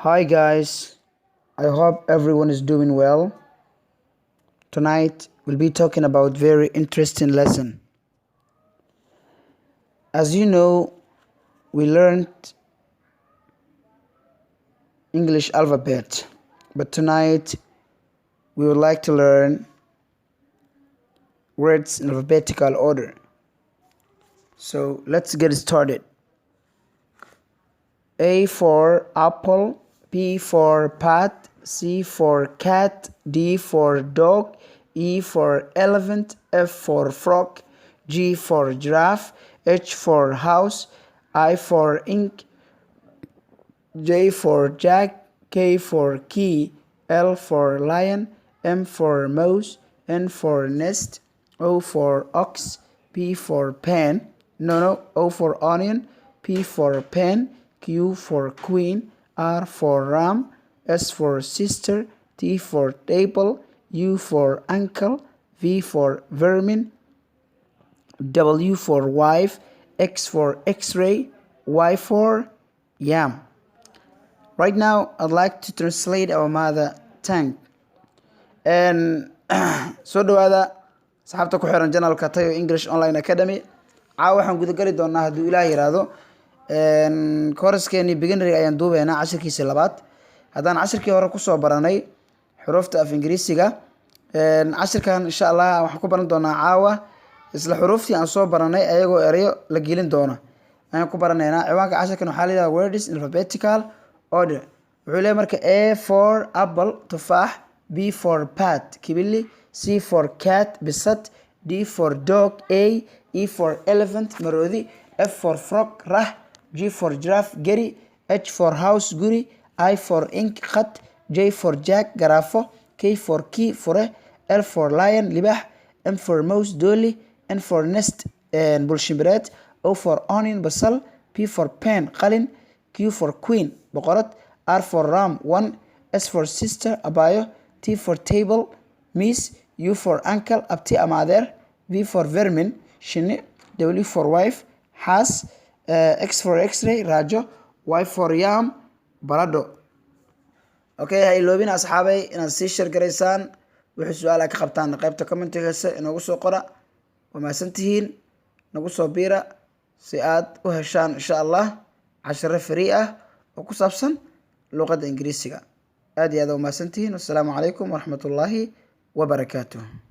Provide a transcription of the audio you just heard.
Hi guys, I hope everyone is doing well. Tonight we'll be talking about very interesting lesson. As you know, we learned English alphabet, but tonight we would like to learn words in alphabetical order. So let's get started. A for apple, P for pat, C for cat, D for dog, E for elephant, F for frog, G for giraffe, H for house, I for ink, J for jack, K for key, L for lion, M for mouse, N for nest, O for ox, P for pen, O for onion, P for pen, Q for queen, R for ram, S for sister, T for table, U for uncle, V for vermin, W for wife, X for x-ray, Y for yam. Right now, I'd like to translate our mother tongue. soo dhawaada saxaabta ku xiran channelka Tayo English Online Academy. Waxaan guda gali doonaa hadduu Ilaahay yiraahdo course-keeni beginner ayaan duubeynaa cashirkiisa labaad. Haddaan cashirkii hore kusoo baranay xurufta af Ingiriisiga, cashirkan insha Allah waxaan ku baran doonaa caawa isla xuruftii aan soo baranay ayagoo erayo la gelin doona. Ayaan ku baranaynaa. Ciwaanka cashirkan waxaa la yiraahdaa words in alphabetical order. Wuxuu leeyahay marka A for apple tufaax, B for pat kibili, C for cat bisad, D for dog A, E for elephant maroodi, F for frog rah, G for giraffe geri, H for house guri, I for ink khat, J for jack garaafo, K for key fure, L for lion libax, M for mouse dooli, N for nest bulshimbireed, O for onion basal, P for pen qalin, Q for queen boqorad, R for ram one, S for sister abayo, T for table miss, U for uncle abti ama adeer, V for vermin shinni, W for wife xaas, X for x-ray raajo, Y for yam barado. Okay, ha iloobin asxaabay inaad sii share garaysaan. Wixii su'aal ka qabtaan qaybta comment-iga inoogu soo qora. Waa mahadsantihiin. Nagu soo biira si aad u heshaan insha Allah casharo free ah oo ku saabsan luqadda Ingiriisiga. aad iyo aad u mahadsantihiin. Wassalaamu calaykum waraxmatullaahi wabarakaatuh.